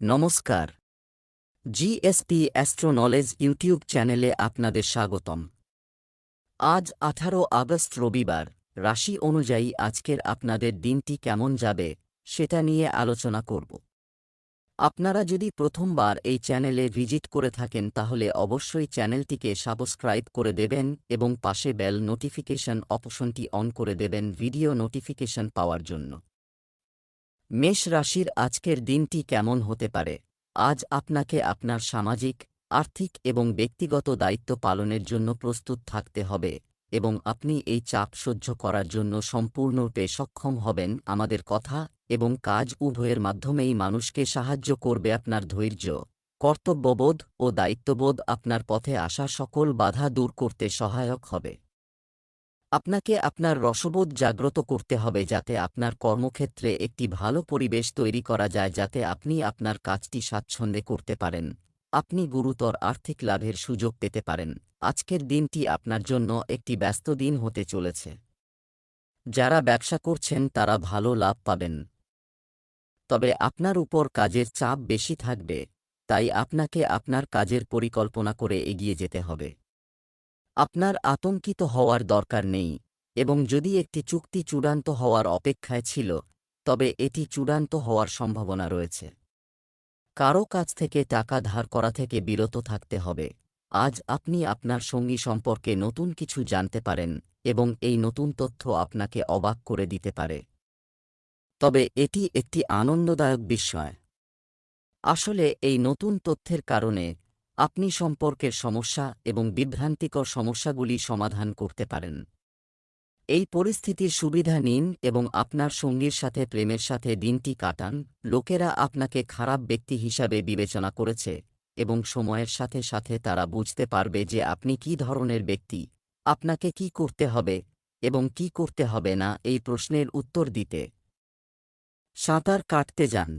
নমস্কার। GSP astro knowledge YouTube চ্যানেলে আপনাদের স্বাগতম। আজ 18 আগস্ট রবিবার। রাশি অনুযায়ী আজকের আপনাদের দিনটি কেমন যাবে সেটা নিয়ে আলোচনা করব। আপনারা যদি প্রথমবার এই চ্যানেলে ভিজিট করে থাকেন তাহলে অবশ্যই চ্যানেলটিকে সাবস্ক্রাইব করে দেবেন এবং পাশে বেল নোটিফিকেশন অপশনটি অন করে দেবেন ভিডিও নোটিফিকেশন পাওয়ার জন্য। মেষ রাশির আজকের দিনটি কেমন হতে পারে? আজ আপনাকে আপনার সামাজিক, আর্থিক এবং ব্যক্তিগত দায়িত্ব পালনের জন্য প্রস্তুত থাকতে হবে এবং আপনি এই চাপ সহ্য করার জন্য সম্পূর্ণরূপে সক্ষম হবেন। আমাদের কথা এবং কাজ উভয়ের মাধ্যমেই মানুষকে সাহায্য করবে। আপনার ধৈর্য, কর্তব্যবোধ ও দায়িত্ববোধ আপনার পথে আসা সকল বাধা দূর করতে সহায়ক হবে। আপনাকে আপনার রসবোধ জাগ্রত করতে হবে যাতে আপনার কর্মক্ষেত্রে একটি ভালো পরিবেশ তৈরি করা যায়, যাতে আপনি আপনার কাজটি স্বাচ্ছন্দ্যে করতে পারেন। আপনি গুরুতর আর্থিক লাভের সুযোগ পেতে পারেন। আজকের দিনটি আপনার জন্য একটি ব্যস্ত দিন হতে চলেছে। যারা ব্যবসা করছেন তারা ভালো লাভ পাবেন, তবে আপনার উপর কাজের চাপ বেশি থাকবে, তাই আপনাকে আপনার কাজের পরিকল্পনা করে এগিয়ে যেতে হবে। আপনার আতঙ্কিত হওয়ার দরকার নেই, এবং যদি একটি চুক্তি চূড়ান্ত হওয়ার অপেক্ষায় ছিল, তবে এটি চূড়ান্ত হওয়ার সম্ভাবনা রয়েছে। কারও কাছ থেকে টাকা ধার করা থেকে বিরত থাকতে হবে। আজ আপনি আপনার সঙ্গী সম্পর্কে নতুন কিছু জানতে পারেন এবং এই নতুন তথ্য আপনাকে অবাক করে দিতে পারে, তবে এটি একটি আনন্দদায়ক বিষয়। আসলে এই নতুন তথ্যের কারণে আপনি সম্পর্কের সমস্যা এবং বিভ্রান্তিকর সমস্যাগুলি সমাধান করতে পারেন। এই পরিস্থিতির সুবিধা নিন এবং আপনার সঙ্গীর সাথে প্রেমের সাথে দিনটি কাটান। লোকেরা আপনাকে খারাপ ব্যক্তি হিসাবে বিবেচনা করেছে এবং সময়ের সাথে সাথে তারা বুঝতে পারবে যে আপনি কী ধরনের ব্যক্তি। আপনাকে কি করতে হবে এবং কি করতে হবে না এই প্রশ্নের উত্তর দিতে সাঁতার কাটতে যান।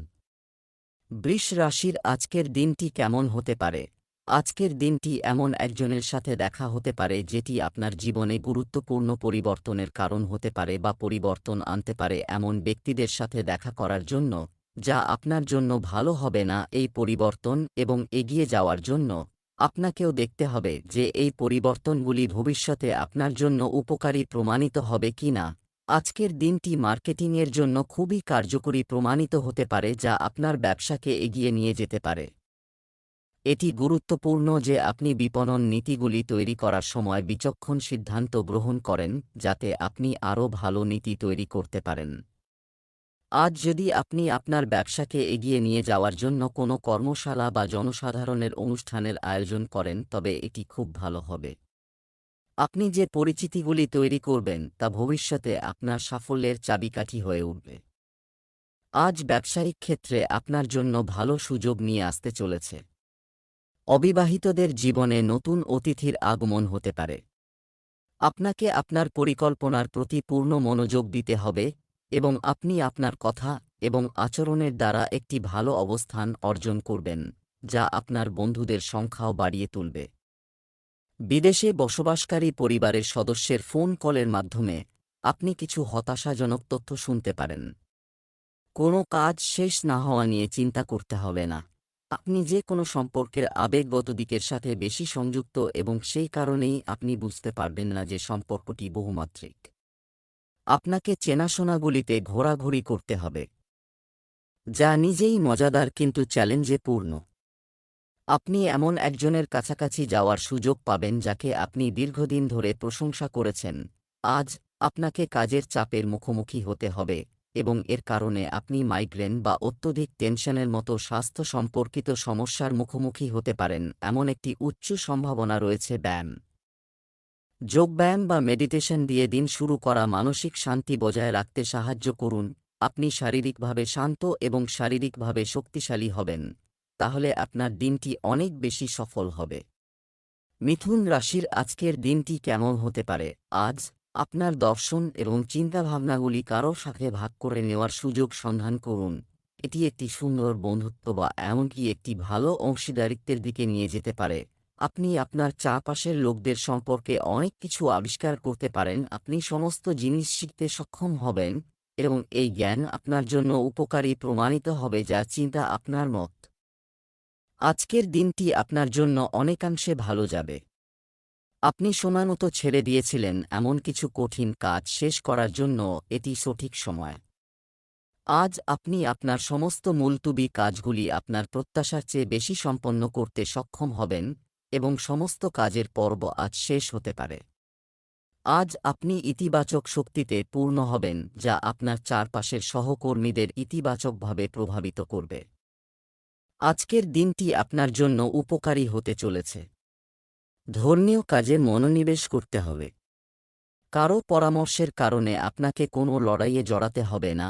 বৃষ রাশির আজকের দিনটি কেমন হতে পারে? আজকের দিনটি এমন একজনের সাথে দেখা হতে পারে যেটি আপনার জীবনে গুরুত্বপূর্ণ পরিবর্তনের কারণ হতে পারে বা পরিবর্তন আনতে পারে। এমন ব্যক্তিদের সাথে দেখা করার জন্য যা আপনার জন্য ভালো হবে না। এই পরিবর্তন এবং এগিয়ে যাওয়ার জন্য আপনাকেও দেখতে হবে যে এই পরিবর্তনগুলি ভবিষ্যতে আপনার জন্য উপকারী প্রমাণিত হবে কি না। আজকের দিনটি মার্কেটিংয়ের জন্য খুবই কার্যকরী প্রমাণিত হতে পারে, যা আপনার ব্যবসাকে এগিয়ে নিয়ে যেতে পারে। এটি গুরুত্বপূর্ণ যে আপনি বিপণন নীতিগুলি তৈরি করার সময় বিচক্ষণ সিদ্ধান্ত গ্রহণ করেন যাতে আপনি আরও ভালো নীতি তৈরি করতে পারেন। আজ যদি আপনি আপনার ব্যবসাকে এগিয়ে নিয়ে যাওয়ার জন্য কোনো কর্মশালা বা জনসাধারণের অনুষ্ঠানের আয়োজন করেন তবে এটি খুব ভালো হবে। আপনি যে পরিচিতিগুলি তৈরি করবেন তা ভবিষ্যতে আপনার সাফল্যের চাবিকাঠি হয়ে উঠবে। আজ ব্যবসায়িক ক্ষেত্রে আপনার জন্য ভালো সুযোগ নিয়ে আসতে চলেছে। অবিবাহিতদের জীবনে নতুন অতিথির আগমন হতে পারে। আপনাকে আপনার পরিকল্পনার প্রতি পূর্ণ মনোযোগ দিতে হবে এবং আপনি আপনার কথা এবং আচরণের দ্বারা একটি ভালো অবস্থান অর্জন করবেন, যা আপনার বন্ধুদের সংখ্যাও বাড়িয়ে তুলবে। বিদেশে বসবাসকারী পরিবারের সদস্যের ফোন কলের মাধ্যমে আপনি কিছু হতাশাজনক তথ্য শুনতে পারেন। কোনো কাজ শেষ না হওয়া নিয়ে চিন্তা করতে হবে না। আপনি যে কোনো সম্পর্কের আবেগগত দিকের সাথে বেশি সংযুক্ত এবং সেই কারণেই আপনি বুঝতে পারবেন না যে সম্পর্কটি বহুমাত্রিক। আপনাকে চেনাশোনাগুলিতে ঘোরাঘুরি করতে হবে, যা নিজেই মজাদার কিন্তু চ্যালেঞ্জে পূর্ণ। আপনি এমন একজনের কাছাকাছি যাওয়ার সুযোগ পাবেন যাকে আপনি দীর্ঘদিন ধরে প্রশংসা করেছেন। আজ আপনাকে কাজের চাপের মুখোমুখি হতে হবে এবং এর কারণে আপনি মাইগ্রেন বা অত্যধিক টেনশনের মতো স্বাস্থ্য সম্পর্কিত সমস্যার মুখোমুখি হতে পারেন। এমন একটি উচ্চ সম্ভাবনা রয়েছে। যোগব্যায়াম বা মেডিটেশন দিয়ে দিন শুরু করা মানসিক শান্তি বজায় রাখতে সাহায্য করুন। আপনি শারীরিকভাবে শান্ত এবং শারীরিকভাবে শক্তিশালী হবেন, তাহলে আপনার দিনটি অনেক বেশি সফল হবে। মিথুন রাশির আজকের দিনটি কেমন হতে পারে? আজ আপনার দর্শন এবং চিন্তাভাবনাগুলি কারো সাথে ভাগ করে নেওয়ার সুযোগ সন্ধান করুন। এটি একটি সুন্দর বন্ধুত্ব বা এমনকি একটি ভালো অংশীদারিত্বের দিকে নিয়ে যেতে পারে। আপনি আপনার চারপাশের লোকদের সম্পর্কে অনেক কিছু আবিষ্কার করতে পারেন। আপনি সমস্ত জিনিস শিখতে সক্ষম হবেন এবং এই জ্ঞান আপনার জন্য উপকারী প্রমাণিত হবে, যা চিন্তা আপনার মত আজকের দিনটি আপনার জন্য অনেকাংশে ভালো যাবে। আপনি সময়মতো ছেড়ে দিয়েছিলেন এমন কিছু কঠিন কাজ শেষ করার জন্য এটি সঠিক সময়। আজ আপনি আপনার সমস্ত মুলতুবি কাজগুলি আপনার প্রত্যাশার চেয়ে বেশি সম্পন্ন করতে সক্ষম হবেন এবং সমস্ত কাজের পর্ব আজ শেষ হতে পারে। আজ আপনি ইতিবাচক শক্তিতে পূর্ণ হবেন যা আপনার চারপাশের সহকর্মীদের ইতিবাচকভাবে প্রভাবিত করবে। আজকের দিনটি আপনার জন্য উপকারী হতে চলেছে। ধর্মীয় কাজে মনোনিবেশ করতে হবে। কারো পরামর্শের কারণে আপনাকে কোনো লড়াইয়ে জড়াতে হবে না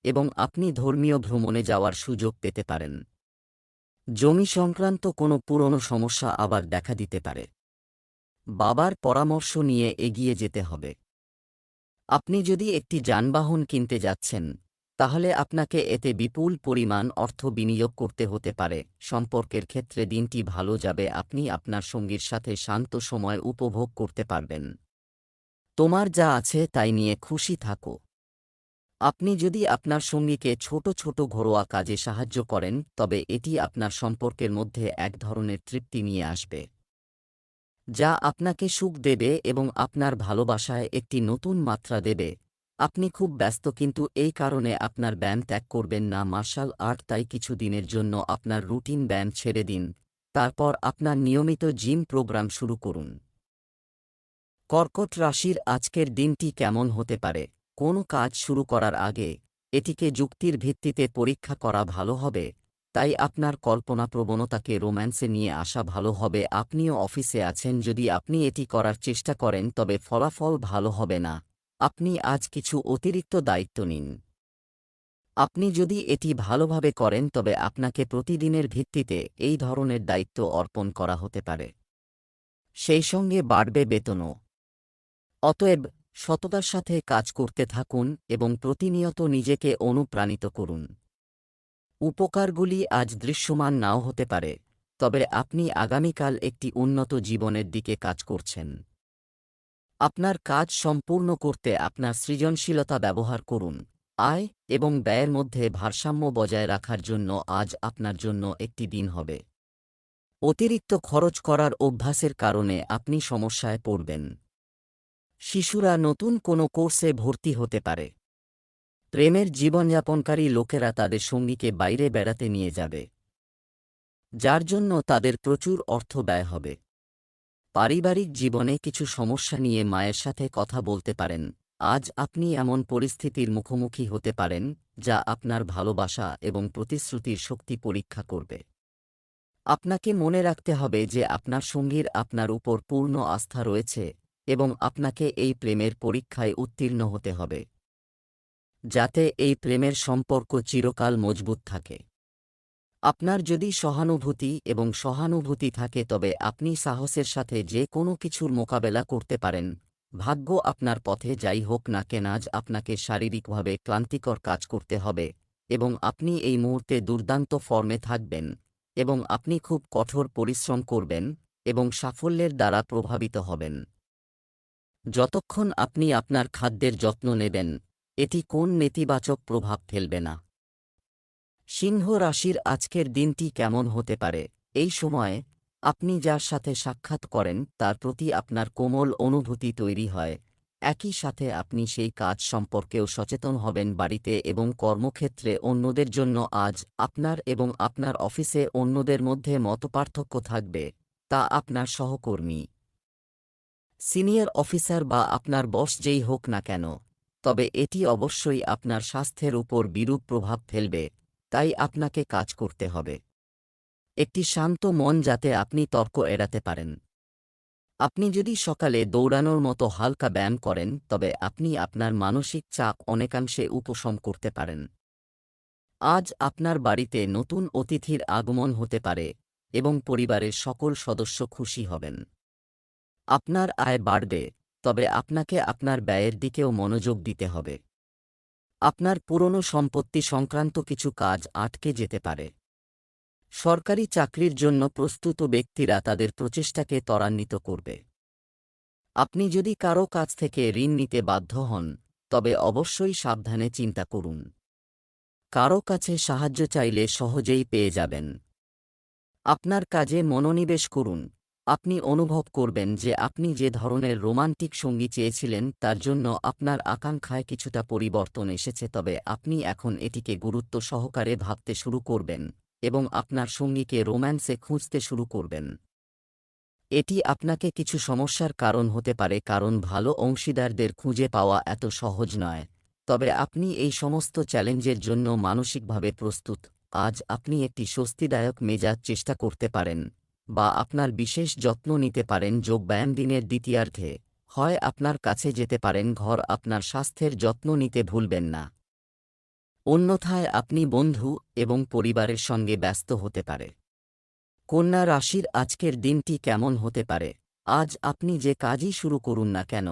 এবং আপনি ধর্মীয় ভ্রমণে যাওয়ার সুযোগ পেতে পারেন। জমি সংক্রান্ত কোনো পুরনো সমস্যা আবার দেখা দিতে পারে। বাবার পরামর্শ নিয়ে এগিয়ে যেতে হবে। আপনি যদি একটি যানবাহন কিনতে যাচ্ছেন, তাহলে আপনাকে এতে বিপুল পরিমাণ অর্থ বিনিয়োগ করতে হতে পারে। সম্পর্কের ক্ষেত্রে দিনটি ভালো যাবে, আপনি আপনার সঙ্গীর সাথে শান্ত সময় উপভোগ করতে পারবেন। তোমার যা আছে তাই নিয়ে খুশি থাকো। আপনি যদি আপনার সঙ্গীকে ছোট ছোট ঘরোয়া কাজে সাহায্য করেন, তবে এটি আপনার সম্পর্কের মধ্যে এক ধরনের তৃপ্তি নিয়ে আসবে, যা আপনাকে সুখ দেবে এবং আপনার ভালোবাসায় একটি নতুন মাত্রা দেবে। আপনি খুব ব্যস্ত, কিন্তু এই কারণে আপনার ব্যায়াম ত্যাগ করবেন না। মার্শাল আর্ট, তাই কিছু দিনের জন্য আপনার রুটিন ব্যায়াম ছেড়ে দিন, তারপর আপনার নিয়মিত জিম প্রোগ্রাম শুরু করুন। কর্কট রাশির আজকের দিনটি কেমন হতে পারে? কোনো কাজ শুরু করার আগে এটিকে যুক্তির ভিত্তিতে পরীক্ষা করা ভালো হবে, তাই আপনার কল্পনাপ্রবণতাকে রোম্যান্সে নিয়ে আসা ভালো হবে। আপনিও অফিসে আছেন, যদি আপনি এটি করার চেষ্টা করেন তবে ফলাফল ভালো হবে না। আপনি আজ কিছু অতিরিক্ত দায়িত্ব নিন। আপনি যদি এটি ভালোভাবে করেন তবে আপনাকে প্রতিদিনের ভিত্তিতে এই ধরনের দায়িত্ব অর্পণ করা হতে পারে। সেই সঙ্গে বাড়বে বেতনও। অতএব সততার সাথে কাজ করতে থাকুন এবং প্রতিনিয়ত নিজেকে অনুপ্রাণিত করুন। উপকারগুলি আজ দৃশ্যমান নাও হতে পারে, তবে আপনি আগামীকাল একটি উন্নত জীবনের দিকে কাজ করছেন। আপনার কাজ সম্পূর্ণ করতে আপনার সৃজনশীলতা ব্যবহার করুন। আয় এবং ব্যয়ের মধ্যে ভারসাম্য বজায় রাখার জন্য আজ আপনার জন্য একটি দিন হবে। অতিরিক্ত খরচ করার অভ্যাসের কারণে আপনি সমস্যায় পড়বেন। শিশুরা নতুন কোনো কোর্সে ভর্তি হতে পারে। প্রেমের জীবনযাপনকারী লোকেরা তাদের সঙ্গীকে বাইরে বেড়াতে নিয়ে যাবে, যার জন্য তাদের প্রচুর অর্থ ব্যয় হবে। পারিবারিক জীবনে কিছু সমস্যা নিয়ে মায়ের সাথে কথা বলতে পারেন। আজ আপনি এমন পরিস্থিতির মুখোমুখি হতে পারেন যা আপনার ভালোবাসা এবং প্রতিশ্রুতির শক্তি পরীক্ষা করবে। আপনাকে মনে রাখতে হবে যে আপনার সঙ্গীর আপনার উপর পূর্ণ আস্থা রয়েছে এবং আপনাকে এই প্রেমের পরীক্ষায় উত্তীর্ণ হতে হবে, যাতে এই প্রেমের সম্পর্ক চিরকাল মজবুত থাকে। আপনার যদি সহানুভূতি থাকে তবে আপনি সাহসের সাথে যে কোনো কিছুর মোকাবেলা করতে পারেন। ভাগ্য আপনার পথে যাই হোক না কেন, আজ আপনাকে শারীরিকভাবে ক্লান্তিকর কাজ করতে হবে এবং আপনি এই মুহূর্তে দুর্দান্ত ফর্মে থাকবেন এবং আপনি খুব কঠোর পরিশ্রম করবেন এবং সাফল্যের দ্বারা প্রভাবিত হবেন। যতক্ষণ আপনি আপনার খাদ্যের যত্ন নেবেন, এটি কোন নেতিবাচক প্রভাব ফেলবে না। সিংহ রাশির আজকের দিনটি কেমন হতে পারে? এই সময়ে আপনি যার সাথে সাক্ষাৎ করেন তার প্রতি আপনার কোমল অনুভূতি তৈরি হয়। একই সাথে আপনি সেই কাজ সম্পর্কেও সচেতন হবেন। বাড়িতে এবং কর্মক্ষেত্রে অন্যদের জন্য আজ আপনার এবং আপনার অফিসে অন্যদের মধ্যে মতপার্থক্য থাকবে, তা আপনার সহকর্মী, সিনিয়র অফিসার বা আপনার বস যেই হোক না কেন, তবে এটি অবশ্যই আপনার স্বাস্থ্যের উপর বিরূপ প্রভাব ফেলবে, তাই আপনাকে কাজ করতে হবে। একটি শান্ত মন, যাতে আপনি তর্ক এড়াতে পারেন। আপনি যদি সকালে দৌড়ানোর মতো হালকা ব্যায়াম করেন তবে আপনি আপনার মানসিক চাপ অনেকাংশে উপশম করতে পারেন। আজ আপনার বাড়িতে নতুন অতিথির আগমন হতে পারে এবং পরিবারের সকল সদস্য খুশি হবেন। আপনার আয় বাড়বে, তবে আপনাকে আপনার ব্যয়ের দিকেও মনোযোগ দিতে হবে। আপনার পুরনো সম্পত্তি সংক্রান্ত কিছু কাজ আটকে যেতে পারে। সরকারি চাকরির জন্য প্রস্তুত ব্যক্তিরা তাদের প্রচেষ্টাকে ত্বরান্বিত করবে। আপনি যদি কারো কাছ থেকে ঋণ নিতে বাধ্য হন, তবে অবশ্যই সাবধানে চিন্তা করুন। কারো কাছে সাহায্য চাইলে সহজেই পেয়ে যাবেন। আপনার কাজে মনোনিবেশ করুন। আপনি অনুভব করবেন যে আপনি যে ধরনের রোমান্টিক সঙ্গী চেয়েছিলেন তার জন্য আপনার আকাঙ্ক্ষায় কিছুটা পরিবর্তন এসেছে, তবে আপনি এখন এটিকে গুরুত্ব সহকারে ভাবতে শুরু করবেন এবং আপনার সঙ্গীকে রোম্যান্সে খুঁজতে শুরু করবেন। এটি আপনাকে কিছু সমস্যার কারণ হতে পারে, কারণ ভালো অংশীদারদের খুঁজে পাওয়া এত সহজ নয়। তবে আপনি এই সমস্ত চ্যালেঞ্জের জন্য মানসিকভাবে প্রস্তুত। আজ আপনি একটি স্বস্তিদায়ক মেজাজ চেষ্টা করতে পারেন, বা আপনার বিশেষ যত্ন নিতে পারেন যোগব্যায়াম দিনের দ্বিতীয়ার্ধে। হয় আপনার কাছে যেতে পারেন ঘর, আপনার স্বাস্থ্যের যত্ন নিতে ভুলবেন না। অন্যথায় আপনি বন্ধু এবং পরিবারের সঙ্গে ব্যস্ত হতে পারে। কন্যা রাশির আজকের দিনটি কেমন হতে পারে? আজ আপনি যে কাজই শুরু করুন না কেন,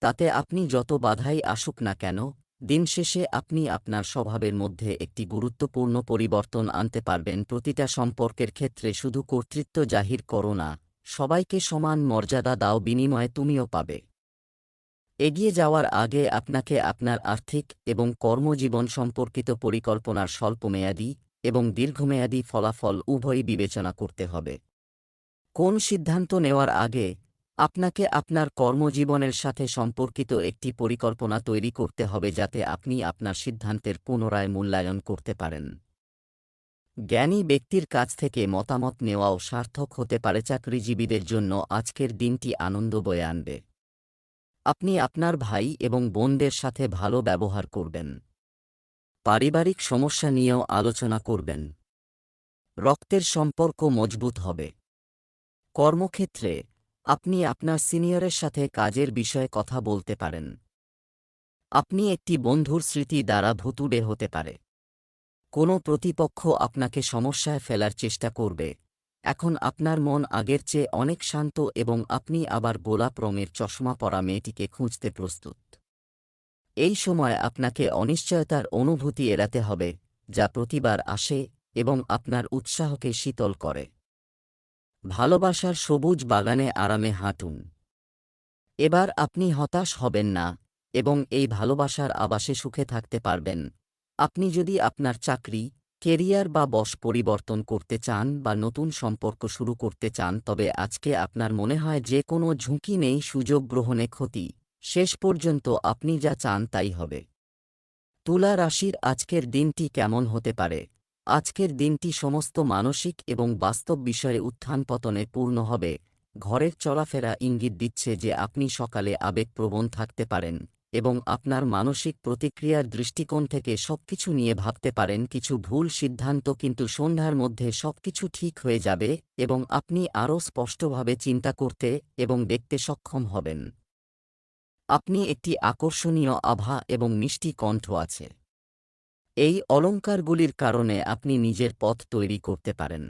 তাতে আপনি যত বাধাই আসুক না কেন, দিন শেষে আপনি আপনার স্বভাবের মধ্যে একটি গুরুত্বপূর্ণ পরিবর্তন আনতে পারবেন। প্রতিটা সম্পর্কের ক্ষেত্রে শুধু কর্তৃত্ব জাহির করো না, সবাইকে সমান মর্যাদা দাও, বিনিময়ে তুমিও পাবে। এগিয়ে যাওয়ার আগে আপনাকে আপনার আর্থিক এবং কর্মজীবন সম্পর্কিত পরিকল্পনার স্বল্পমেয়াদী এবং দীর্ঘমেয়াদী ফলাফল উভয়ই বিবেচনা করতে হবে। কোন সিদ্ধান্ত নেওয়ার আগে আপনাকে আপনার কর্মজীবনের সাথে সম্পর্কিত একটি পরিকল্পনা তৈরি করতে হবে, যাতে আপনি আপনার সিদ্ধান্তের পুনরায় মূল্যায়ন করতে পারেন। জ্ঞানী ব্যক্তির কাছ থেকে মতামত নেওয়াও সার্থক হতে পারে। চাকরিজীবীদের জন্য আজকের দিনটি আনন্দ বয়ে আনবে। আপনি আপনার ভাই এবং বোনদের সাথে ভালো ব্যবহার করবেন। পারিবারিক সমস্যা নিয়েও আলোচনা করবেন। রক্তের সম্পর্ক মজবুত হবে। কর্মক্ষেত্রে আপনি আপনার সিনিয়রের সাথে কাজের বিষয়ে কথা বলতে পারেন। আপনি একটি বন্ধুর স্মৃতি দ্বারা ভুতুড়ে হতে পারে। কোনো প্রতিপক্ষ আপনাকে সমস্যায় ফেলার চেষ্টা করবে। এখন আপনার মন আগের চেয়ে অনেক শান্ত এবং আপনি আবার গোলাপ রঙের চশমা পরা মেয়েটিকে খুঁজতে প্রস্তুত। এই সময় আপনাকে অনিশ্চয়তার অনুভূতি এড়াতে হবে, যা প্রতিবার আসে এবং আপনার উৎসাহকে শীতল করে। ভালোবাসার সবুজ বাগানে আরামে হাঁটুন। এবার আপনি হতাশ হবেন না এবং এই ভালোবাসার আবাসে সুখে থাকতে পারবেন। আপনি যদি আপনার চাকরি, কেরিয়ার বা বশ পরিবর্তন করতে চান বা নতুন সম্পর্ক শুরু করতে চান, তবে আজকে আপনার মনে হয় যে কোনো ঝুঁকি নেই, সুযোগ গ্রহণে ক্ষতি। শেষ পর্যন্ত আপনি যা চান তাই হবে। তুলা রাশির আজকের দিনটি কেমন হতে পারে? আজকের দিনটি সমস্ত মানসিক এবং বাস্তব বিষয়ে উত্থান পতনে পূর্ণ হবে। ঘরের চলাফেরা ইঙ্গিত দিচ্ছে যে আপনি সকালে আবেগপ্রবণ থাকতে পারেন এবং আপনার মানসিক প্রতিক্রিয়ার দৃষ্টিকোণ থেকে সবকিছু নিয়ে ভাবতে পারেন। কিছু ভুল সিদ্ধান্ত, কিন্তু সন্ধ্যার মধ্যে সবকিছু ঠিক হয়ে যাবে এবং আপনি আরও স্পষ্টভাবে চিন্তা করতে এবং দেখতে সক্ষম হবেন। আপনি একটি আকর্ষণীয় আভা এবং মিষ্টি কণ্ঠ আছে। এই অলংকারগুলির কারণে আপনি নিজের পথ তৈরি করতে পারেন।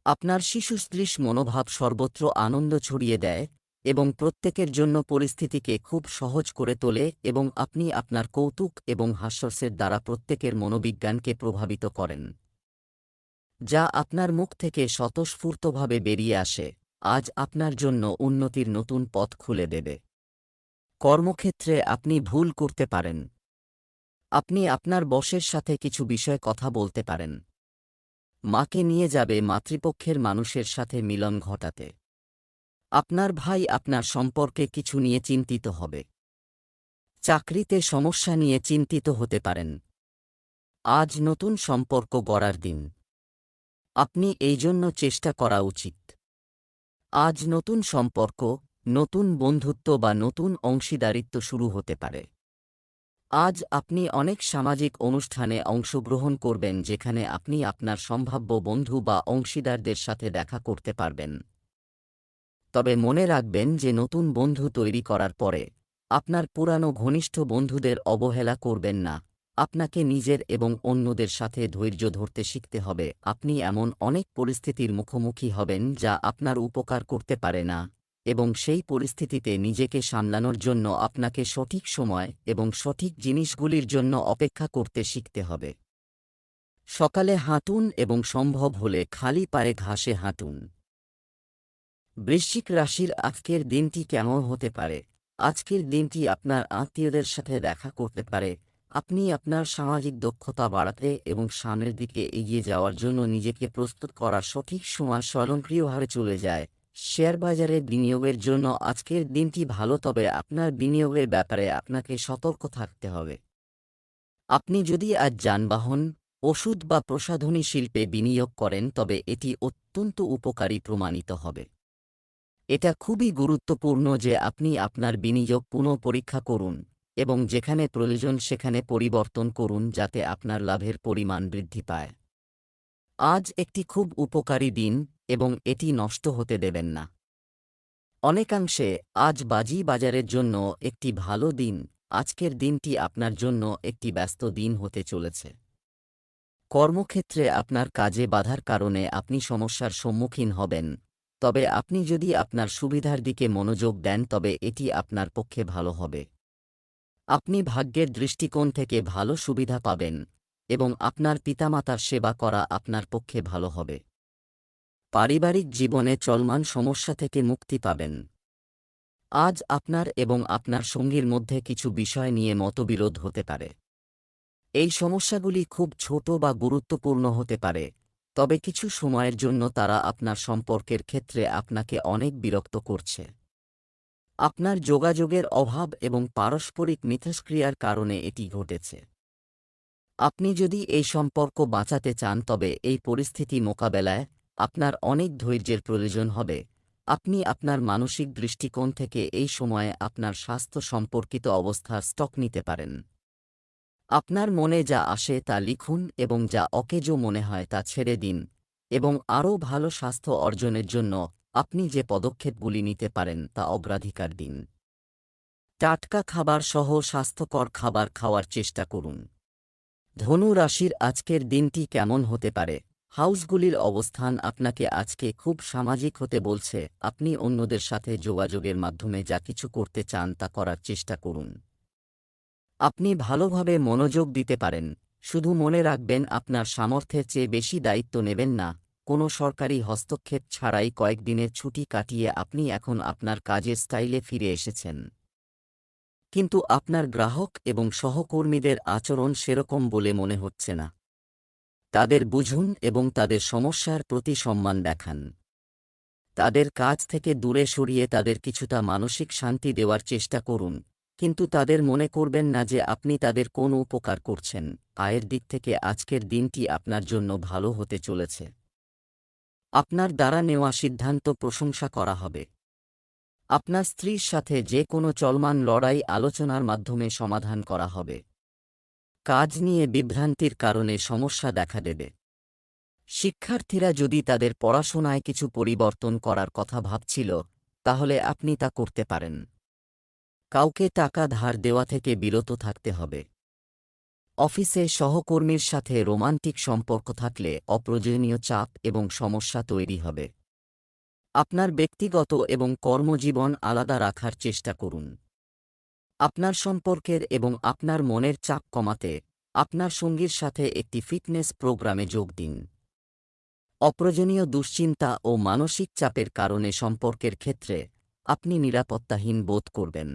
আপনার শিশুসদৃশ মনোভাব সর্বত্র আনন্দ ছড়িয়ে দেয় এবং প্রত্যেকের জন্য পরিস্থিতিকে খুব সহজ করে তোলে, এবং আপনি আপনার কৌতুক এবং হাস্যরসের দ্বারা প্রত্যেকের মনোবিজ্ঞানকে প্রভাবিত করেন, যা আপনার মুখ থেকে স্বতঃস্ফূর্তভাবে বেরিয়ে আসে। আজ আপনার জন্য উন্নতির নতুন পথ খুলে দেবে। কর্মক্ষেত্রে আপনি ভুল করতে পারেন। আপনি আপনার বসের সাথে কিছু বিষয়ে কথা বলতে পারেন। মাকে নিয়ে যাবে মাতৃপক্ষের মানুষের সাথে মিলন ঘটাতে। আপনার ভাই আপনার সম্পর্কে কিছু নিয়ে চিন্তিত হবে। চাকরিতে সমস্যা নিয়ে চিন্তিত হতে পারেন। আজ নতুন সম্পর্ক গড়ার দিন। আপনি এই জন্য চেষ্টা করা উচিত। আজ নতুন সম্পর্ক, নতুন বন্ধুত্ব বা নতুন অংশীদারিত্ব শুরু হতে পারে। আজ আপনি অনেক সামাজিক অনুষ্ঠানে অংশগ্রহণ করবেন, যেখানে আপনি আপনার সম্ভাব্য বন্ধু বা অংশীদারদের সাথে দেখা করতে পারবেন। তবে মনে রাখবেন যে নতুন বন্ধু তৈরি করার পরে আপনার পুরানো ঘনিষ্ঠ বন্ধুদের অবহেলা করবেন না। আপনাকে নিজের এবং অন্যদের সাথে ধৈর্য ধরতে শিখতে হবে। আপনি এমন অনেক পরিস্থিতির মুখোমুখি হবেন যা আপনার উপকার করতে পারে না, এবং সেই পরিস্থিতিতে নিজেকে সামলানোর জন্য আপনাকে সঠিক সময় এবং সঠিক জিনিসগুলির জন্য অপেক্ষা করতে শিখতে হবে। সকালে হাঁটুন এবং সম্ভব হলে খালি পায়ে ঘাসে হাঁটুন। বৃশ্চিক রাশির আজকের দিনটি কেমন হতে পারে? আজকের দিনটি আপনার আত্মীয়দের সাথে দেখা করতে পারে। আপনি আপনার সামাজিক দক্ষতা বাড়াতে এবং সামনের দিকে এগিয়ে যাওয়ার জন্য নিজেকে প্রস্তুত করার সঠিক সময় স্বয়ংক্রিয়ভাবে চলে যায়। শেয়ার বাজারে বিনিয়োগের জন্য আজকের দিনটি ভালো, তবে আপনার বিনিয়োগের ব্যাপারে আপনাকে সতর্ক থাকতে হবে। আপনি যদি আজ যানবাহন, ওষুধ বা প্রসাধনী শিল্পে বিনিয়োগ করেন তবে এটি অত্যন্ত উপকারী প্রমাণিত হবে। এটা খুবই গুরুত্বপূর্ণ যে আপনি আপনার বিনিয়োগ পুনঃপরীক্ষা করুন এবং যেখানে প্রয়োজন সেখানে পরিবর্তন করুন যাতে আপনার লাভের পরিমাণ বৃদ্ধি পায়। আজ একটি খুব উপকারী দিন এবং এটি নষ্ট হতে দেবেন না। অনেকাংশে আজ বাজি বাজারের জন্য একটি ভালো দিন। আজকের দিনটি আপনার জন্য একটি ব্যস্ত দিন হতে চলেছে। কর্মক্ষেত্রে আপনার কাজে বাধার কারণে আপনি সমস্যার সম্মুখীন হবেন, তবে আপনি যদি আপনার সুবিধার দিকে মনোযোগ দেন তবে এটি আপনার পক্ষে ভালো হবে। আপনি ভাগ্যের দৃষ্টিকোণ থেকে ভালো সুবিধা পাবেন এবং আপনার পিতামাতার সেবা করা আপনার পক্ষে ভালো হবে। পারিবারিক জীবনে চলমান সমস্যা থেকে মুক্তি পাবেন। আজ আপনার এবং আপনার সঙ্গীর মধ্যে কিছু বিষয় নিয়ে মতবিরোধ হতে পারে। এই সমস্যাগুলি খুব ছোট বা গুরুত্বপূর্ণ হতে পারে, তবে কিছু সময়ের জন্য তারা আপনার সম্পর্কের ক্ষেত্রে আপনাকে অনেক বিরক্ত করছে। আপনার যোগাযোগের অভাব এবং পারস্পরিক মিথস্ক্রিয়ার কারণে এটি ঘটেছে। আপনি যদি এই সম্পর্ক বাঁচাতে চান তবে এই পরিস্থিতি মোকাবেলায় আপনার অনেক ধৈর্যের প্রয়োজন হবে। আপনি আপনার মানসিক দৃষ্টিকোণ থেকে এই সময়ে আপনার স্বাস্থ্য সম্পর্কিত অবস্থার স্টক নিতে পারেন। আপনার মনে যা আসে তা লিখুন এবং যা অকেজো মনে হয় তা ছেড়ে দিন, এবং আরও ভালো স্বাস্থ্য অর্জনের জন্য আপনি যে পদক্ষেপগুলি নিতে পারেন তা অগ্রাধিকার দিন। টাটকা খাবার সহ স্বাস্থ্যকর খাবার খাওয়ার চেষ্টা করুন। ধনু রাশির আজকের দিনটি কেমন হতে পারে? হাউসগুলির অবস্থান আপনাকে আজকে খুব সামাজিক হতে বলছে। আপনি অন্যদের সাথে যোগাযোগের মাধ্যমে যা কিছু করতে চান তা করার চেষ্টা করুন। আপনি ভালোভাবে মনোযোগ দিতে পারেন, শুধু মনে রাখবেন আপনার সামর্থ্যের চেয়ে বেশি দায়িত্ব নেবেন না। কোনো সরকারি হস্তক্ষেপ ছাড়াই কয়েকদিনের ছুটি কাটিয়ে আপনি এখন আপনার কাজের স্টাইলে ফিরে এসেছেন। কিন্তু আপনার গ্রাহক এবং সহকর্মীদের আচরণ সেরকম বলে মনে হচ্ছে না। তাদের বুঝুন এবং তাদের সমস্যার প্রতি সম্মান দেখান। তাদের কাজ থেকে দূরে সরিয়ে তাদের কিছুটা মানসিক শান্তি দেওয়ার চেষ্টা করুন, কিন্তু তাদের মনে করবেন না যে আপনি তাদের কোনো উপকার করছেন। আয়ের দিক থেকে আজকের দিনটি আপনার জন্য ভালো হতে চলেছে। আপনার দ্বারা নেওয়া সিদ্ধান্ত প্রশংসা করা হবে। আপনার স্ত্রীর সাথে যে কোনো চলমান লড়াই আলোচনার মাধ্যমে সমাধান করা হবে। কাজ নিয়ে বিভ্রান্তির কারণে সমস্যা দেখা দেবে। শিক্ষার্থীরা যদি তাদের পড়াশোনায় কিছু পরিবর্তন করার কথা ভাবছিল, তাহলে আপনি তা করতে পারেন। কাউকে টাকা ধার দেওয়া থেকে বিরত থাকতে হবে। অফিসে সহকর্মীর সাথে রোমান্টিক সম্পর্ক থাকলে অপ্রয়োজনীয় চাপ এবং সমস্যা তৈরি হবে। আপনার ব্যক্তিগত এবং কর্মজীবন আলাদা রাখার চেষ্টা করুন। আপনার সম্পর্কের এবং আপনার মনের চাপ কমাতে আপনার সঙ্গীর সাথে একটি ফিটনেস প্রোগ্রামে যোগ দিন। অপ্রয়োজনীয় দুশ্চিন্তা ও মানসিক চাপের কারণে সম্পর্কের ক্ষেত্রে আপনি নিরাপত্তাহীন বোধ করবেন।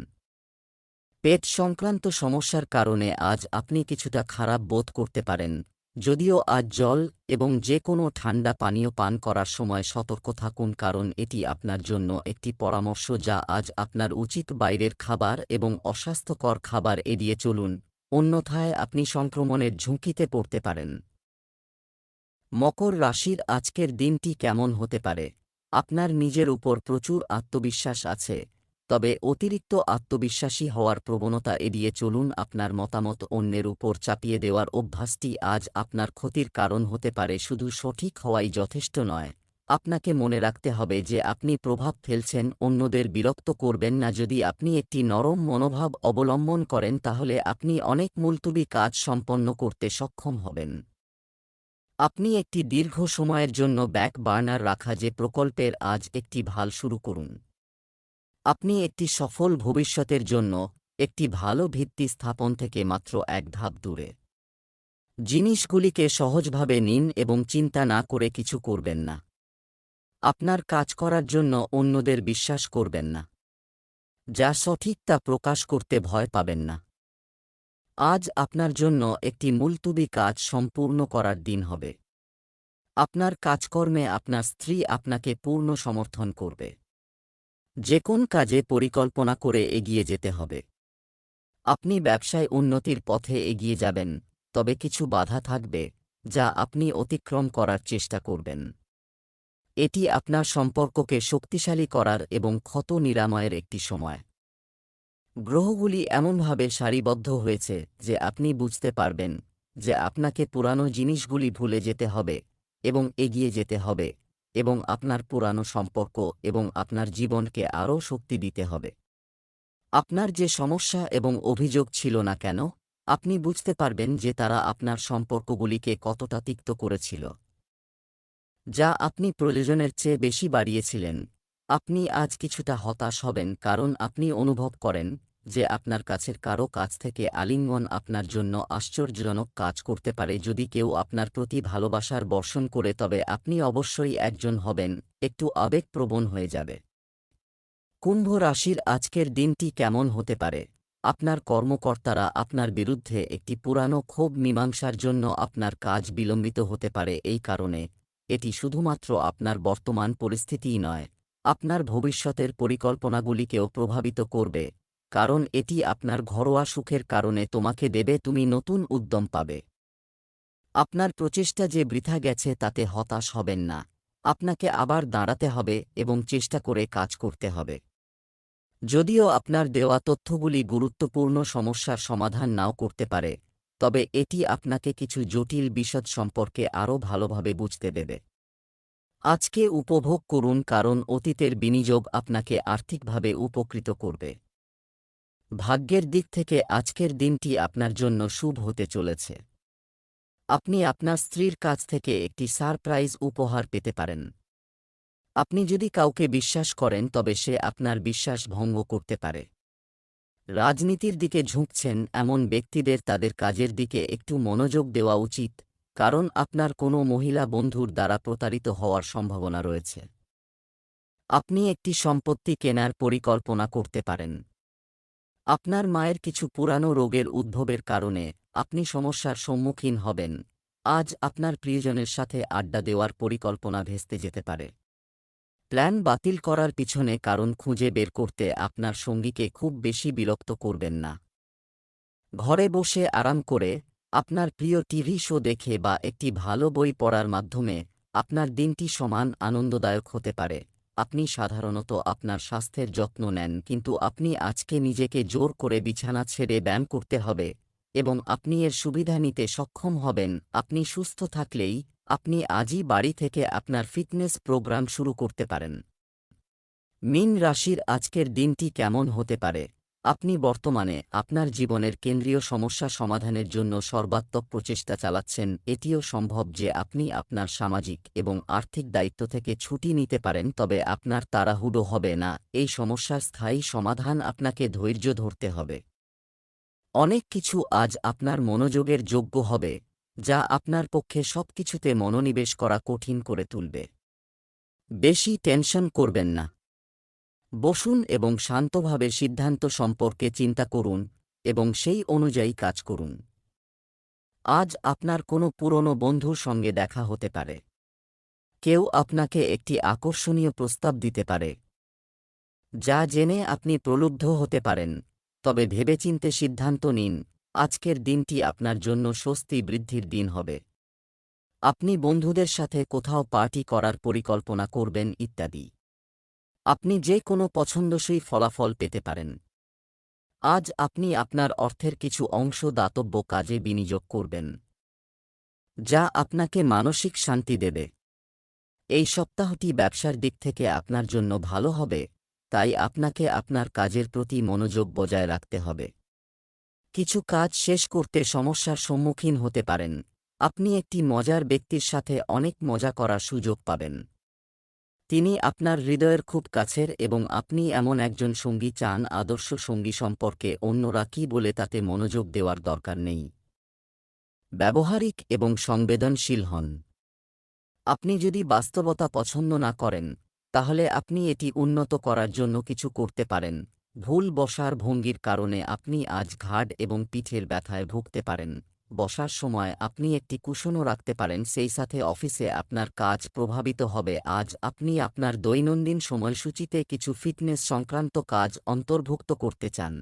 পেট সংক্রান্ত সমস্যার কারণে আজ আপনি কিছুটা খারাপ বোধ করতে পারেন। যদিও আজ জল এবং যে কোনো ঠান্ডা পানীয় পান করার সময় সতর্ক থাকুন, কারণ এটি আপনার জন্য একটি পরামর্শ যা আজ আপনার উচিত। বাইরের খাবার এবং অস্বাস্থ্যকর খাবার এড়িয়ে চলুন, অন্যথায় আপনি সংক্রমণের ঝুঁকিতে পড়তে পারেন। মকর রাশির আজকের দিনটি কেমন হতে পারে? আপনার নিজের উপর প্রচুর আত্মবিশ্বাস আছে, তবে অতিরিক্ত আত্মবিশ্বাসী হওয়ার প্রবণতা এড়িয়ে চলুন। আপনার মতামত অন্যের উপর চাপিয়ে দেওয়ার অভ্যাসটি আজ আপনার ক্ষতির কারণ হতে পারে। শুধু সঠিক হওয়াই যথেষ্ট নয়, আপনাকে মনে রাখতে হবে যে আপনি প্রভাব ফেলছেন। অন্যদের বিরক্ত করবেন না। যদি আপনি একটি নরম মনোভাব অবলম্বন করেন তাহলে আপনি অনেক মুলতুবি কাজ সম্পন্ন করতে সক্ষম হবেন। আপনি একটি দীর্ঘ সময়ের জন্য ব্যাক বার্নার রাখা যে প্রকল্পের আজ একটি ভাল শুরু করুন। আপনি একটি সফল ভবিষ্যতের জন্য একটি ভালো ভিত্তি স্থাপন থেকে মাত্র এক ধাপ দূরে। জিনিসগুলিকে সহজভাবে নিন এবং চিন্তা না করে কিছু করবেন না। আপনার কাজ করার জন্য অন্যদের বিশ্বাস করবেন না। যা সঠিক তা প্রকাশ করতে ভয় পাবেন না। আজ আপনার জন্য একটি মুলতুবি কাজ সম্পূর্ণ করার দিন হবে। আপনার কাজকর্মে আপনার স্ত্রী আপনাকে পূর্ণ সমর্থন করবে। যে কোন কাজে পরিকল্পনা করে এগিয়ে যেতে হবে। আপনি ব্যবসায় উন্নতির পথে এগিয়ে যাবেন, তবে কিছু বাধা থাকবে, যা আপনি অতিক্রম করার চেষ্টা করবেন। এটি আপনার সম্পর্ককে শক্তিশালী করার এবং ক্ষত নিরাময়ের একটি সময়। গ্রহগুলি এমনভাবে সারিবদ্ধ হয়েছে যে আপনি বুঝতে পারবেন যে আপনাকে পুরানো জিনিসগুলি ভুলে যেতে হবে এবং এগিয়ে যেতে হবে, এবং আপনার পুরানো সম্পর্ক এবং আপনার জীবনকে আরও শক্তি দিতে হবে। আপনার যে সমস্যা এবং অভিযোগ ছিল না কেন, আপনি বুঝতে পারবেন যে তারা আপনার সম্পর্কগুলিকে কতটা তিক্ত করেছিল, যা আপনি প্রয়োজনের চেয়ে বেশি বাড়িয়েছিলেন। আপনি আজ কিছুটা হতাশ হবেন কারণ আপনি অনুভব করেন যে আপনার কাছের কারো কাছ থেকে আলিঙ্গন আপনার জন্য আশ্চর্যজনক কাজ করতে পারে। যদি কেউ আপনার প্রতি ভালোবাসার বর্ষণ করে, তবে আপনি অবশ্যই একজন হবেন একটু আবেগপ্রবণ হয়ে যাবে। কুম্ভ রাশির আজকের দিনটি কেমন হতে পারে? আপনার কর্মকর্তারা আপনার বিরুদ্ধে একটি পুরানো ক্ষোভ মীমাংসার জন্য আপনার কাজ বিলম্বিত হতে পারে। এই কারণে এটি শুধুমাত্র আপনার বর্তমান পরিস্থিতিই নয়, আপনার ভবিষ্যতের পরিকল্পনাগুলিকেও প্রভাবিত করবে, কারণ এটি আপনার ঘরোয়া সুখের কারণে তোমাকে দেবে, তুমি নতুন উদ্যম পাবে। আপনার প্রচেষ্টা যে বৃথা গেছে তাতে হতাশ হবেন না। আপনাকে আবার দাঁড়াতে হবে এবং চেষ্টা করে কাজ করতে হবে। যদিও আপনার দেওয়া তথ্যগুলি গুরুত্বপূর্ণ সমস্যার সমাধান নাও করতে পারে, তবে এটি আপনাকে কিছু জটিল বিশদ সম্পর্কে আরও ভালোভাবে বুঝতে দেবে। আজকে উপভোগ করুন, কারণ অতীতের বিনিয়োগ আপনাকে আর্থিকভাবে উপকৃত করবে। ভাগ্যের দিক থেকে আজকের দিনটি আপনার জন্য শুভ হতে চলেছে। আপনি আপনার স্ত্রীর কাছ থেকে একটি সারপ্রাইজ উপহার পেতে পারেন। আপনি যদি কাউকে বিশ্বাস করেন, তবে সে আপনার বিশ্বাস ভঙ্গ করতে পারে। রাজনীতির দিকে ঝুঁকছেন এমন ব্যক্তিদের তাদের কাজের দিকে একটু মনোযোগ দেওয়া উচিত, কারণ আপনার কোনো মহিলা বন্ধুর দ্বারা প্রতারিত হওয়ার সম্ভাবনা রয়েছে। আপনি একটি সম্পত্তি কেনার পরিকল্পনা করতে পারেন। আপনার মায়ের কিছু পুরানো রোগের উদ্ভবের কারণে আপনি সমস্যার সম্মুখীন হবেন। আজ আপনার প্রিয়জনের সাথে আড্ডা দেওয়ার পরিকল্পনা ভেস্তে যেতে পারে। প্ল্যান বাতিল করার পিছনে কারণ খুঁজে বের করতে আপনার সঙ্গীকে খুব বেশি বিরক্ত করবেন না। ঘরে বসে আরাম করে আপনার প্রিয় টিভি শো দেখে বা একটি ভালো বই পড়ার মাধ্যমে আপনার দিনটি সমান আনন্দদায়ক হতে পারে। আপনি সাধারণত আপনার স্বাস্থ্যের যত্ন নেন, কিন্তু আপনি আজকে নিজেকে জোর করে বিছানা ছেড়ে ব্যায়াম করতে হবে এবং আপনি এর সুবিধা নিতে সক্ষম হবেন। আপনি সুস্থ থাকলেই আপনি আজই বাড়ি থেকে আপনার ফিটনেস প্রোগ্রাম শুরু করতে পারেন। মীন রাশির আজকের দিনটি কেমন হতে পারে? আপনি বর্তমানে আপনার জীবনের কেন্দ্রীয় সমস্যা সমাধানের জন্য সর্বাত্মক প্রচেষ্টা চালাচ্ছেন। এটিও সম্ভব যে আপনি আপনার সামাজিক এবং আর্থিক দায়িত্ব থেকে ছুটি নিতে পারেন, তবে আপনার তাড়াহুড়ো হবে না। এই সমস্যার স্থায়ী সমাধান আপনাকে ধৈর্য ধরতে হবে। অনেক কিছু আজ আপনার মনোযোগের যোগ্য হবে, যা আপনার পক্ষে সবকিছুতে মনোনিবেশ করা কঠিন করে তুলবে। বেশি টেনশন করবেন না। বসুন এবং শান্তভাবে সিদ্ধান্ত সম্পর্কে চিন্তা করুন এবং সেই অনুযায়ী কাজ করুন। আজ আপনার কোনো পুরনো বন্ধুর সঙ্গে দেখা হতে পারে। কেউ আপনাকে একটি আকর্ষণীয় প্রস্তাব দিতে পারে, যা জেনে আপনি প্রলুব্ধ হতে পারেন, তবে ভেবেচিন্তে সিদ্ধান্ত নিন। আজকের দিনটি আপনার জন্য স্বস্তি বৃদ্ধির দিন হবে। আপনি বন্ধুদের সাথে কোথাও পার্টি করার পরিকল্পনা করবেন ইত্যাদি। আপনি যে কোনো পছন্দসই ফলাফল পেতে পারেন। আজ আপনি আপনার অর্থের কিছু অংশ দাতব্য কাজে বিনিয়োগ করবেন, যা আপনাকে মানসিক শান্তি দেবে। এই সপ্তাহটি ব্যবসার দিক থেকে আপনার জন্য ভালো হবে, তাই আপনাকে আপনার কাজের প্রতি মনোযোগ বজায় রাখতে হবে। কিছু কাজ শেষ করতে সমস্যার সম্মুখীন হতে পারেন। আপনি একটি মজার ব্যক্তির সাথে অনেক মজা করার সুযোগ পাবেন। তিনি আপনার হৃদয়ের খুব কাছের এবং আপনি এমন একজন সঙ্গী চান। আদর্শ সঙ্গী সম্পর্কে অন্যরা কী বলে তাতে মনোযোগ দেওয়ার দরকার নেই। ব্যবহারিক এবং সংবেদনশীল হন। আপনি যদি বাস্তবতা পছন্দ না করেন, তাহলে আপনি এটি উন্নত করার জন্য কিছু করতে পারেন। ভুল বসার ভঙ্গির কারণে আপনি আজ ঘাড় এবং পিঠের ব্যথায় ভুগতে পারেন। বসার সময় আপনি একটি কুশনও রাখতে পারেন, সেই সাথে অফিসে আপনার কাজ প্রভাবিত হবে। আজ আপনি আপনার দৈনন্দিন সময়সূচিতে কিছু ফিটনেস সংক্রান্ত কাজ অন্তর্ভুক্ত করতে চান।